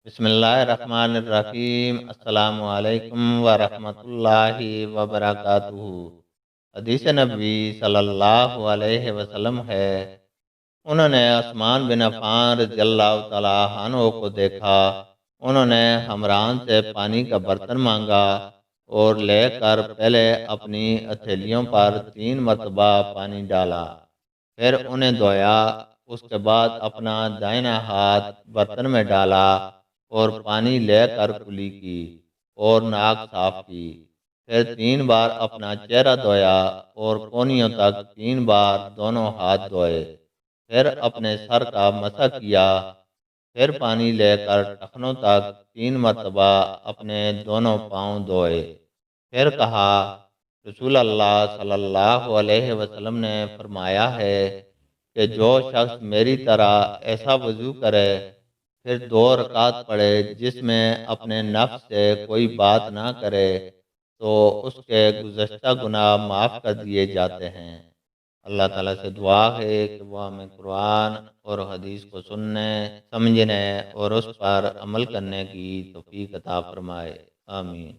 बिस्मिल्लाहिर्रहमानिर्रहीम। अस्सलामु अलैकुम वरहमतुल्लाहि वबरकातुहू। हदीस नबी सल्लल्लाहु अलैहि वसल्लम है, उन्होंने उस्मान बिन अफ़्फ़ान रज़ियल्लाहु तआला अन्हु को देखा। उन्होंने हमरान से पानी का बर्तन मांगा और लेकर पहले अपनी हथेलियों पर 3 मरतबा पानी डाला, फिर उन्हें धोया। उसके बाद अपना दाहिना हाथ बर्तन में डाला और पानी लेकर कुली की और नाक साफ की। फिर 3 बार अपना चेहरा धोया और कोहनियों तक 3 बार दोनों हाथ धोए। फिर अपने सर का मसा किया। फिर पानी लेकर टखनों तक 3 मरतबा अपने दोनों पाँव धोए। फिर कहा, रसूल अल्लाह सल्लल्लाहु अलैहि वसल्लम ने फरमाया है कि जो शख्स मेरी तरह ऐसा वजू करे, फिर 2 रकात पढ़े जिसमें अपने नफ्स से कोई बात ना करे, तो उसके गुज़श्ता गुनाह माफ़ कर दिए जाते हैं। अल्लाह ताला से दुआ है कि वह हमें कुरान और हदीस को सुनने, समझने और उस पर अमल करने की तौफीक अता फरमाए। आमीन।